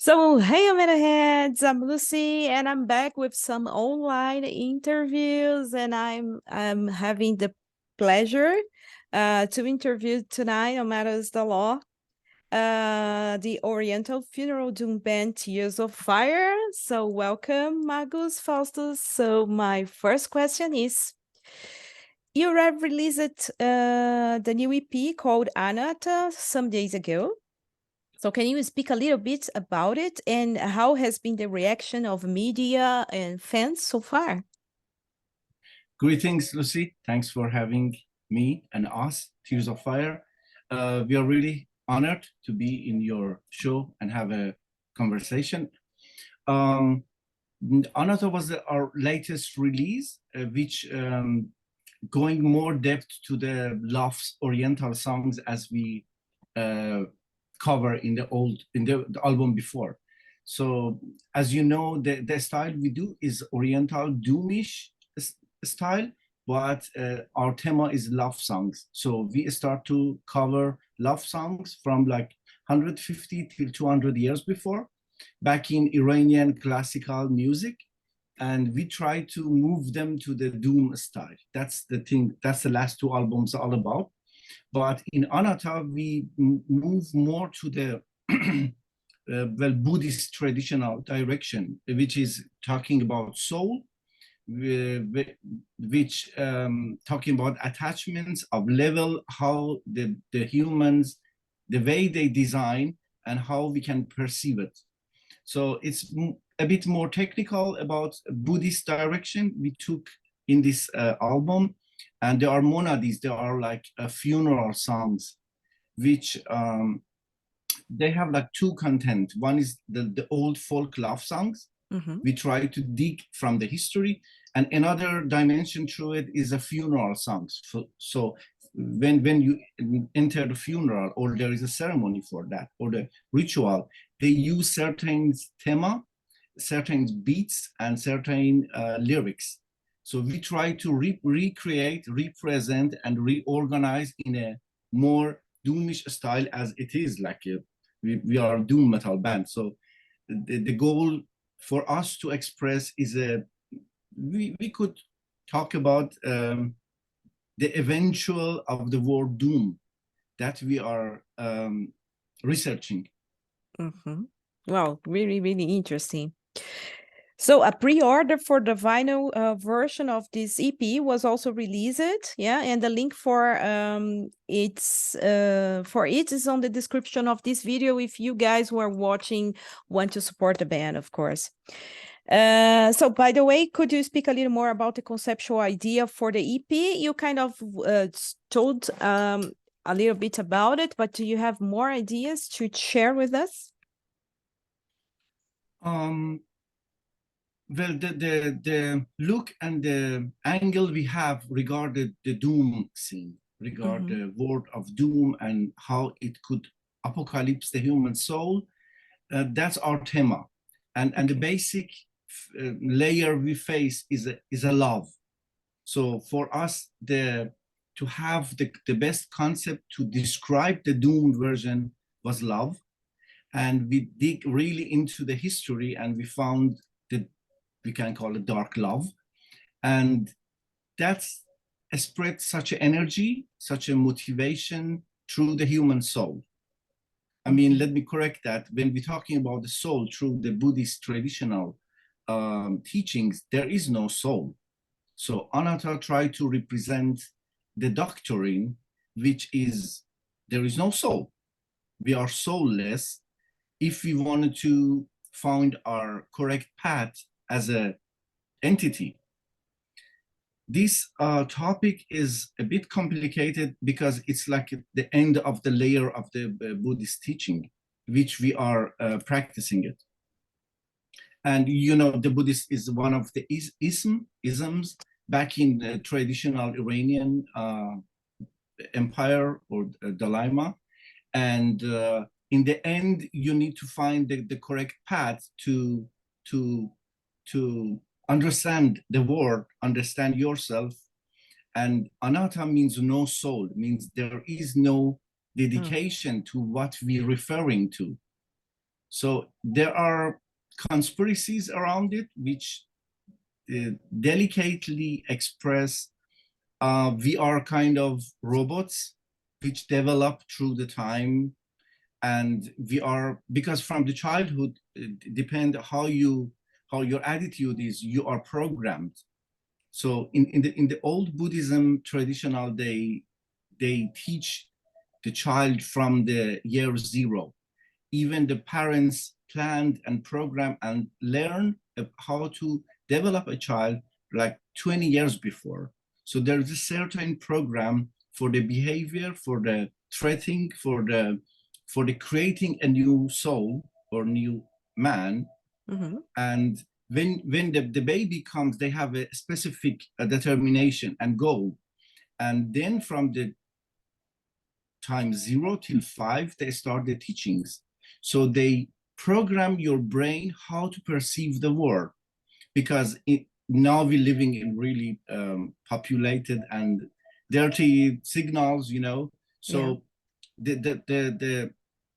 So, hey, Heads, I'm Lucy, and I'm back with some online interviews, and I'm having the pleasure to interview tonight on Matters the Law, the Oriental Funeral Doom Band Tears of Fire. So, welcome, Magus, Faustoos. So, my first question is, you have released the new EP called Anatta some days ago. So can you speak a little bit about it and how has been the reaction of media and fans so far? Greetings, Lucy. Thanks for having me and us, Tears of Fire. We are really honored to be in your show and have a conversation. Anatta was our latest release, which going more depth to the love Oriental songs as we cover in the album before. So as you know, the style we do is Oriental doomish style, but our theme is love songs. So we start to cover love songs from like 150 till 200 years before, back in Iranian classical music. And we try to move them to the doom style. That's the thing, that's the last two albums all about. But in Anatta, we move more to the Buddhist traditional direction, which is talking about soul, which talking about attachments of level, how the humans, the way they design and how we can perceive it. So it's a bit more technical about Buddhist direction we took in this album. And there are monadies, there are like funeral songs, which they have like two content. One is the old folk love songs. Mm-hmm. We try to dig from the history, and another dimension through it is a funeral songs. So when you enter the funeral or there is a ceremony for that or the ritual, they use certain thema, certain beats, and certain lyrics. So we try to recreate, represent, and reorganize in a more doomish style as it is. Like we are a doom metal band. So the goal for us to express is we could talk about the eventual of the word doom that we are researching. Mm-hmm. Wow, really, really interesting. So a pre-order for the vinyl version of this EP was also released, yeah, and the link for it is on the description of this video if you guys who are watching want to support the band, of course. So by the way, could you speak a little more about the conceptual idea for the EP? You kind of told a little bit about it, but do you have more ideas to share with us? Well, the look and the angle we have regarding the doom scene, regard the word of doom and how it could apocalypse the human soul, that's our theme. And the basic layer we face is a love. So for us, to have the best concept to describe the doomed version was love. And we dig really into the history and we found that we can call it dark love. And that's spread such an energy, such a motivation through the human soul. I mean, let me correct that. When we're talking about the soul through the Buddhist traditional teachings, there is no soul. So Anatta tried to represent the doctrine, which is there is no soul. We are soulless. If we wanted to find our correct path as an entity. This topic is a bit complicated because it's like the end of the layer of the Buddhist teaching, which we are practicing it. And you know, the Buddhist is one of the isms back in the traditional Iranian empire or Dalai. And in the end, you need to find the correct path to understand the world, understand yourself. And anatta means no soul, means there is no dedication to what we're referring to. So there are conspiracies around it, which delicately express we are kind of robots which develop through the time, and we are, because from the childhood depend how your attitude is, you are programmed. So in the old Buddhism traditional, they teach the child from the year zero. Even the parents planned and program and learn how to develop a child like 20 years before. So there is a certain program for the behavior, for the threatening, for the creating a new soul or new man. Mm-hmm. And when the baby comes, they have a specific determination and goal. And then from the time 0 till 5, they start the teachings. So they program your brain how to perceive the world, because now we're living in really populated and dirty signals, you know. So the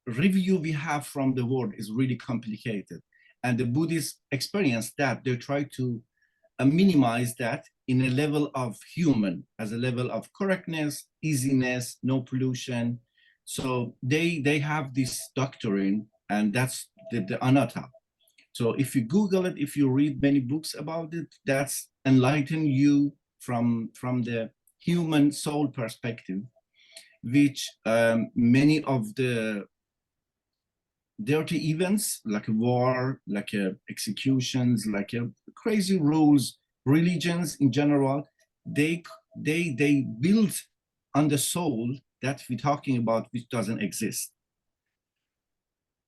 review we have from the world is really complicated. And the Buddhists experience that. They try to minimize that in a level of human, as a level of correctness, easiness, no pollution. So they have this doctrine, and that's the Anatta. So if you Google it, if you read many books about it, that's enlighten you from the human soul perspective, which many of the dirty events like a war, like executions, like crazy rules, religions in general, they build on the soul that we're talking about, which doesn't exist.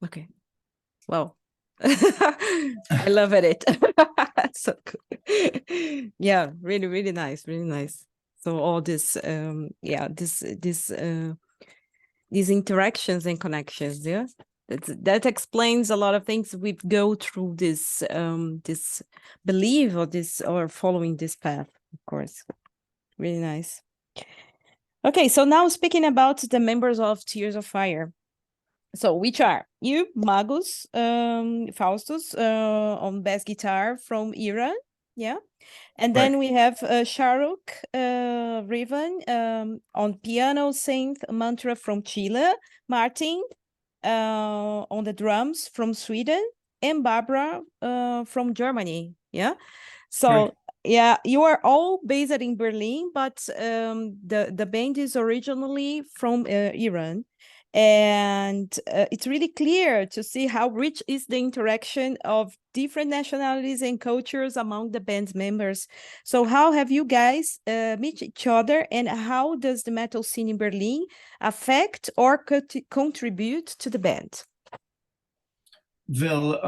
Okay. Well, I love it. So cool. Yeah, really, really nice, really nice. So all this, these interactions and connections, yeah, that explains a lot of things. We go through this this belief or this or following this path, of course. Really nice. Okay, so now speaking about the members of Tears of Fire. So which are you, Magus, Faustoos on bass guitar from Iran, yeah, and then we have Shahrukh Rivan on piano, synth, mantra from Chile, Martin on the drums from Sweden, and Barbara from Germany, yeah. So yeah, you are all based in Berlin, but the band is originally from Iran. And it's really clear to see how rich is the interaction of different nationalities and cultures among the band's members. So how have you guys met each other, and how does the metal scene in Berlin affect or contribute to the band? Well,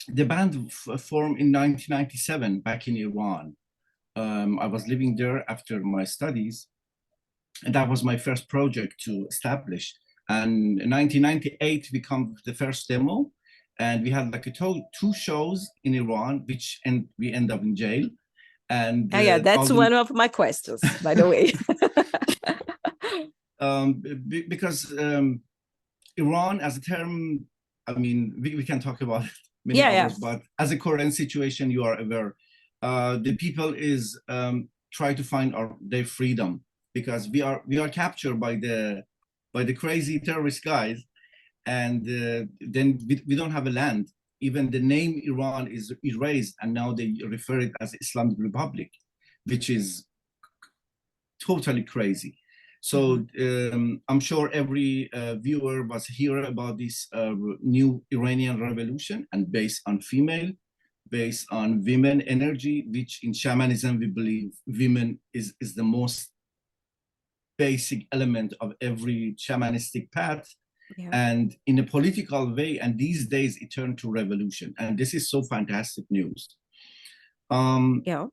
the band formed in 1997 back in Iran. I was living there after my studies, and that was my first project to establish. And in 1998, we come with the first demo, and we had like two shows in Iran, which we end up in jail. And yeah, that's one of my questions, by the way. Because Iran as a term, I mean, we can talk about many others, but as a current situation, you are aware, the people is try to find their freedom, because we are captured by the crazy terrorist guys, and then we don't have a land. Even the name Iran is erased, and now they refer it as Islamic Republic, which is totally crazy. So I'm sure every viewer was hear about this new Iranian revolution, and based on female, based on women energy, which in shamanism we believe women is the most basic element of every shamanistic path. Yeah. And in a political way, and these days it turned to revolution, and this is so fantastic news. Yeah.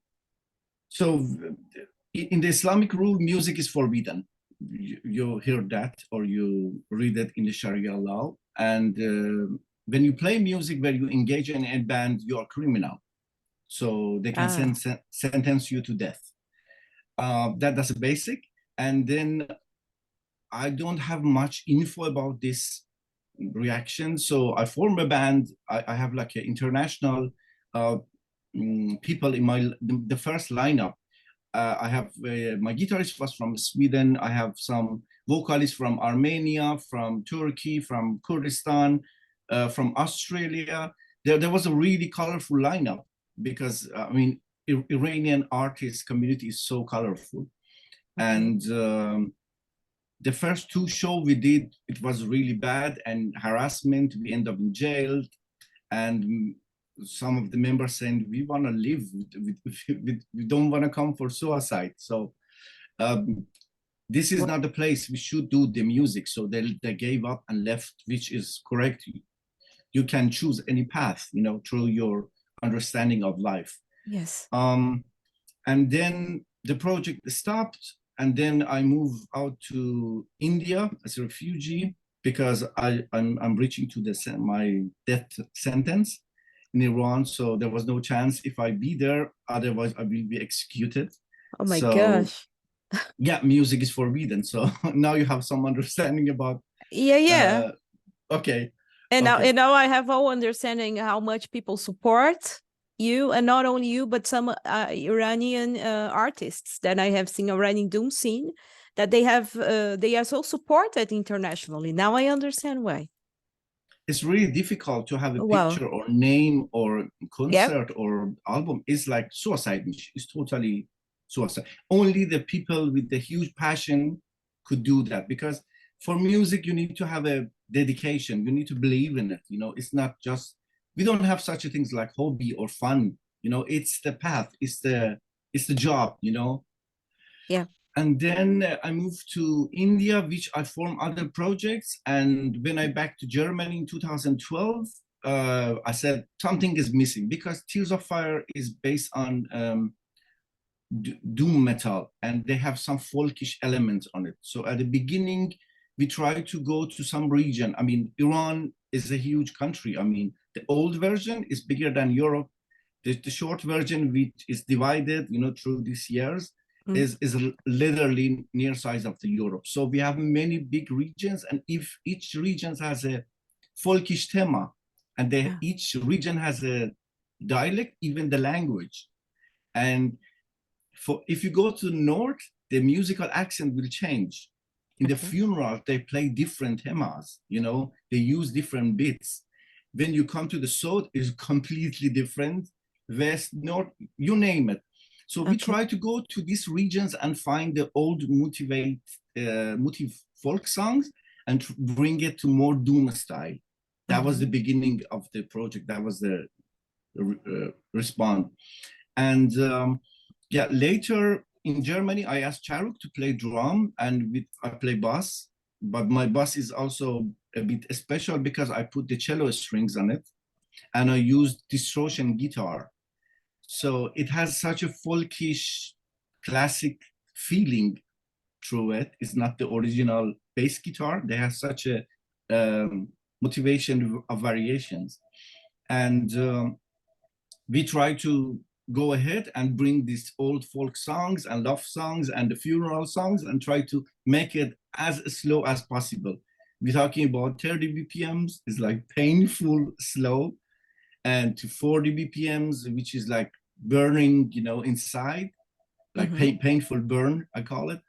So in the Islamic rule, music is forbidden. You hear that, or you read it in the Sharia law. And when you play music where you engage in a band, you are criminal. So they can sentence you to death. That's a basic. And then I don't have much info about this reaction. So I form a band. I have like an international people in the first lineup. I have my guitarist was from Sweden. I have some vocalists from Armenia, from Turkey, from Kurdistan, from Australia. There was a really colorful lineup because I mean, Iranian artist community is so colorful. And the first two shows we did, it was really bad and harassment. We end up in jail, and some of the members saying we want to live, we don't want to come for suicide. So this is not the place we should do the music. So they gave up and left, which is correct. You can choose any path, you know, through your understanding of life. Yes. And then the project stopped, and then I moved out to India as a refugee because I'm reaching to my death sentence in Iran. So there was no chance if I be there, otherwise I will be executed. Oh my So, gosh. yeah, music is forbidden. So now you have some understanding about. Yeah. Okay. And okay. now I have all understanding how much people support you, and not only you, but some Iranian artists that I have seen Iranian doom scene, that they are so supported internationally. Now I understand why. It's really difficult to have a Wow. picture or name or Yep. concert or album. It's like suicide. It's totally suicide. Only the people with the huge passion could do that, because for music you need to have a dedication. You need to believe in it. You know, it's not just, we don't have such a things like hobby or fun. You know, it's the path. It's the job. You know. Yeah. And then I moved to India, which I formed other projects. And when I back to Germany in 2012, I said something is missing, because Tears of Fire is based on doom metal, and they have some folkish elements on it. So at the beginning, we tried to go to some region. I mean, Iran is a huge country. I mean, the old version is bigger than Europe. The short version, which is divided, you know, through these years, is literally near size of the Europe. So we have many big regions, and if each region has a folkish thema, and each region has a dialect, even the language. And if you go to the north, the musical accent will change. In the funeral, they play different themas, you know, they use different beats. When you come to the south, it's completely different. West, north, you name it. So we try to go to these regions and find the old motive folk songs and bring it to more doom style. That was the beginning of the project. That was the response. And yeah, later in Germany, I asked Charuk to play drum, and I play bass. But my bass is also a bit special because I put the cello strings on it, and I used distortion guitar. So it has such a folkish, classic feeling through it. It's not the original bass guitar. They have such a motivation of variations. And we try to go ahead and bring these old folk songs and love songs and the funeral songs and try to make it as slow as possible. We're talking about 30 BPMs, it's like painful slow, and to 40 BPMs, which is like burning, you know, inside, like painful burn, I call it.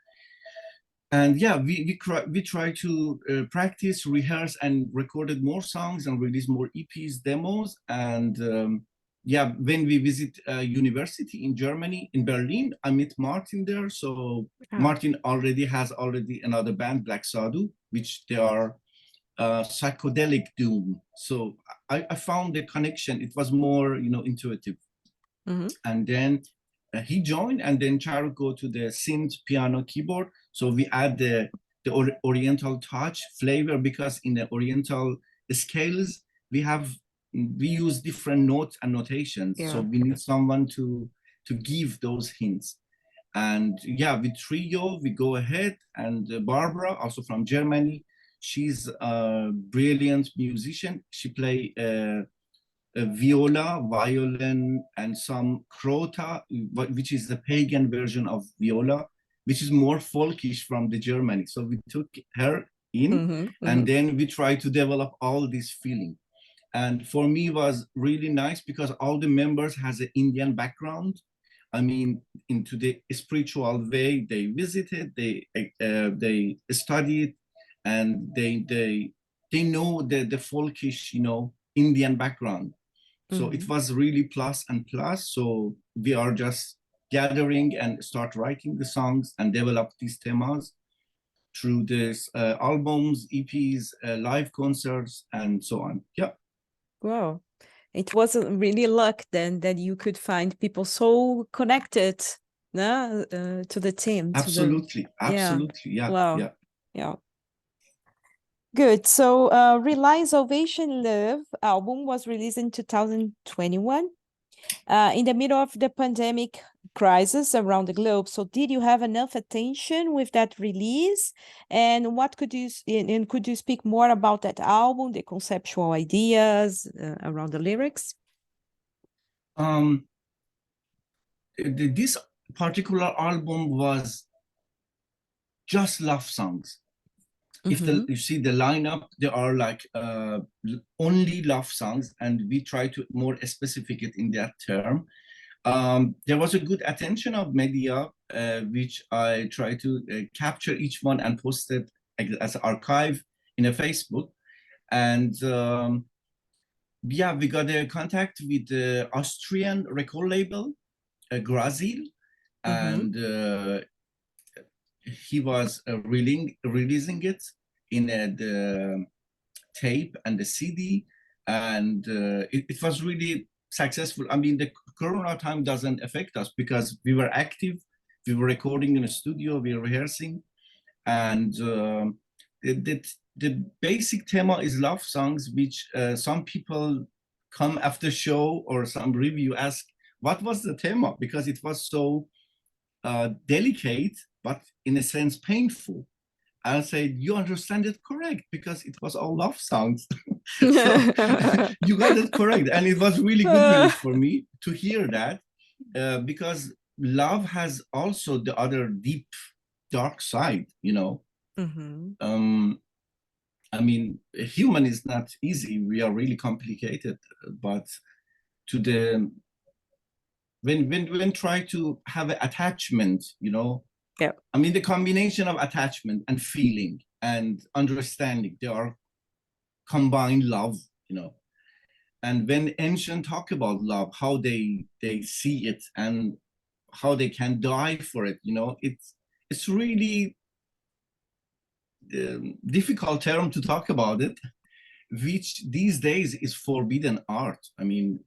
And yeah, we try to practice, rehearse, and recorded more songs and release more EPs, demos. And yeah, when we visit a university in Germany, in Berlin, I met Martin there. So Martin has another band, Black Sadhu, which they are psychedelic doom. So I found the connection. It was more, you know, intuitive. And then he joined, and then Charuk go to the synth, piano, keyboard. So we add the Oriental touch flavor, because in the Oriental scales we use different notes and notations. So we need someone to give those hints. And yeah, with trio we go ahead, and Barbara, also from Germany, she's a brilliant musician. She play viola, violin, and some crota, which is the pagan version of viola, which is more folkish from the Germany. So we took her in, and then we try to develop all this feeling. And for me it was really nice because all the members has an Indian background. I mean, into the spiritual way, they visited, they studied, and they know the folkish, Indian background. So it was really plus and plus. So we are just gathering and start writing the songs and develop these themes through this albums, EPs, live concerts, and so on. Yeah. Wow. It wasn't really luck then that you could find people so connected, no, to the team. Absolutely. Absolutely. Yeah. Wow. Yeah. Yeah. Good. So, Rely Salvation Love album was released in 2021, in the middle of the pandemic crisis around the globe. So, did you have enough attention with that release? And what could you speak more about that album, the conceptual ideas around the lyrics? This particular album was just love songs. If you see the lineup, there are like only love songs, and we try to more specific it in that term. There was a good attention of media, which I try to capture each one and post it as an archive in a Facebook. And yeah, we got a contact with the Austrian record label, Grazil, and he was releasing it in the tape and the CD, and it was really successful. I mean, the Corona time doesn't affect us because we were active, we were recording in a studio, we were rehearsing, and the basic theme is love songs, which some people come after show or some review ask, what was the theme? Because it was so delicate, but in a sense painful. I'll say, you understand it correct, because it was all love songs. So you got it correct. And it was really good news for me to hear that, because love has also the other deep, dark side, I mean, a human is not easy. We are really complicated, but when try to have an attachment, Yeah. I mean, the combination of attachment and feeling and understanding, they are combined love, And when ancient talk about love, how they see it and how they can die for it, it's really difficult term to talk about it, which these days is forbidden art. I mean,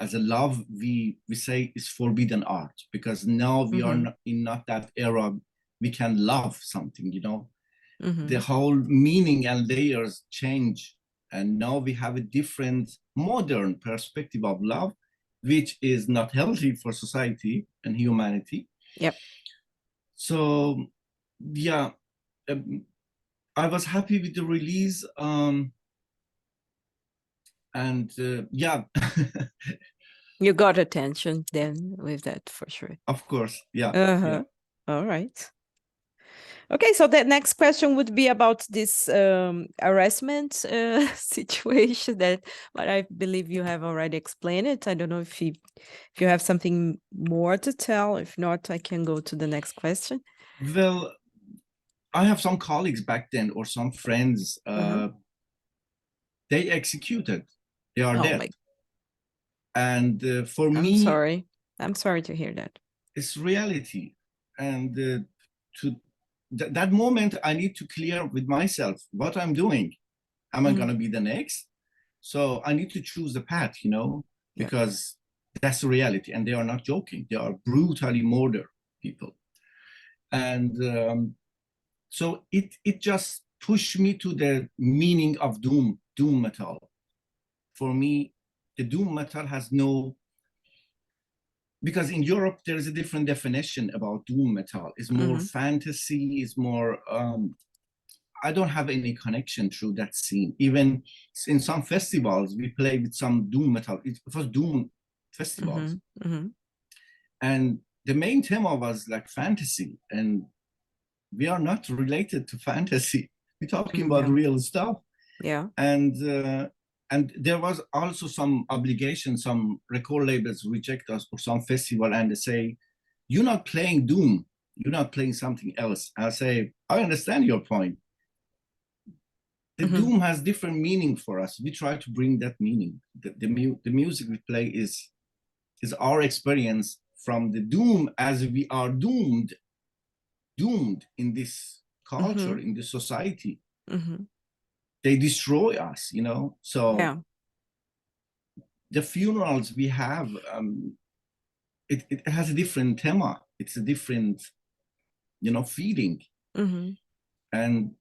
as a love, we say is forbidden art, because now we are not that era we can love something, The whole meaning and layers change, and now we have a different modern perspective of love, which is not healthy for society and humanity. Yep. So yeah, I was happy with the release, and yeah. You got attention then with that, for sure. Of course, yeah. Yeah. All right. Okay, so the next question would be about this harassment situation but I believe you have already explained it. I don't know if you have something more to tell. If not, I can go to the next question. Well, I have some colleagues back then, or some friends, they executed. They are dead. And for me... I'm sorry to hear that. It's reality. And that moment, I need to clear with myself what I'm doing. Am I going to be the next? So I need to choose the path, because that's the reality. And they are not joking. They are brutally murder people. And so it just pushed me to the meaning of doom metal. For me, the doom metal has no... Because in Europe, there is a different definition about doom metal. It's more fantasy, it's more... I don't have any connection through that scene. Even in some festivals, we play with some doom metal. It was doom festivals. And the main theme was like fantasy. And we are not related to fantasy. We're talking about real stuff. Yeah. And there was also some obligation, some record labels reject us for some festival and they say, you're not playing Doom, you're not playing something else. I say, I understand your point. The Doom has different meaning for us. We try to bring that meaning. The music we play is our experience from the Doom, as we are doomed in this culture, in this society. They destroy us, you know. So the funerals we have, it has a different thema. It's a different, you know, feeling. And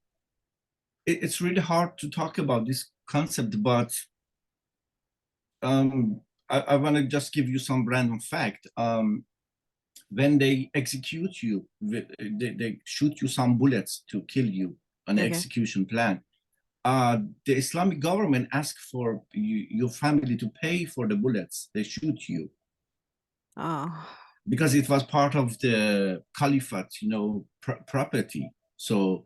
it's really hard to talk about this concept, but I want to just give you some random fact. When they execute you, they shoot you some bullets to kill you on the execution plan. The Islamic government asks for your family to pay for the bullets they shoot you. Because it was part of the caliphate, you know, property. So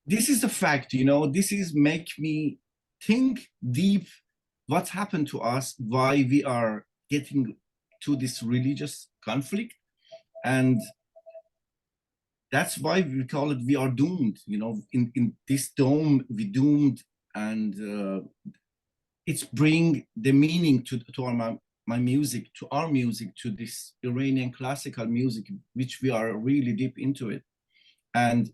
this is the fact, you know, this is make me think deep what's happened to us, why we are getting to this religious conflict. And that's why we call it, we are doomed, you know, in this dome, we doomed. And it's bring the meaning to my music, to our music, to this Iranian classical music, which we are really deep into it. And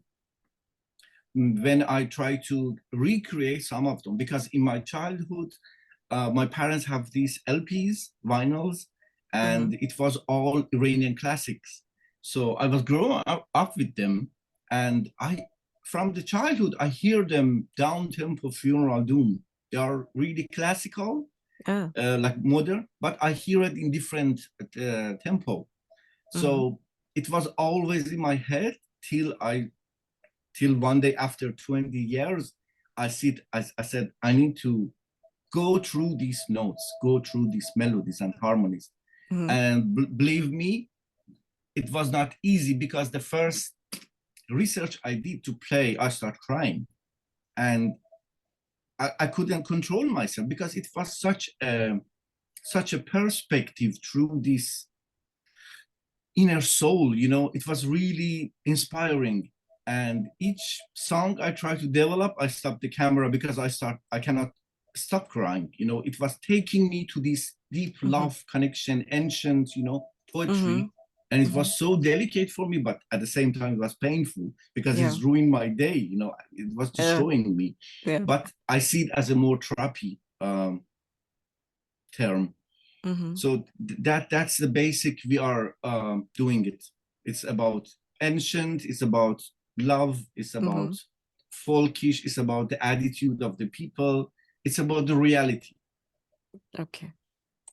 when I try to recreate some of them, because in my childhood, my parents have these LPs, vinyls, and it was all Iranian classics. So I was growing up with them, and from the childhood, I hear them down-tempo funeral doom. They are really classical, like modern, but I hear it in different tempo. So it was always in my head till one day after 20 years, I said, I need to go through these notes, go through these melodies and harmonies. And believe me, it was not easy, because the first research I did to play, I started crying. And I couldn't control myself, because it was such a perspective through this inner soul, you know. It was really inspiring. And each song I try to develop, I stop the camera, because I cannot stop crying, you know. It was taking me to this deep love connection, ancient, you know, poetry. And it was so delicate for me, but at the same time, it was painful, because it's ruined my day, you know. It was destroying me. But I see it as a more therapy term. So that's the basic we are doing it. It's about ancient, it's about love, it's about folkish, it's about the attitude of the people, it's about the reality. Okay.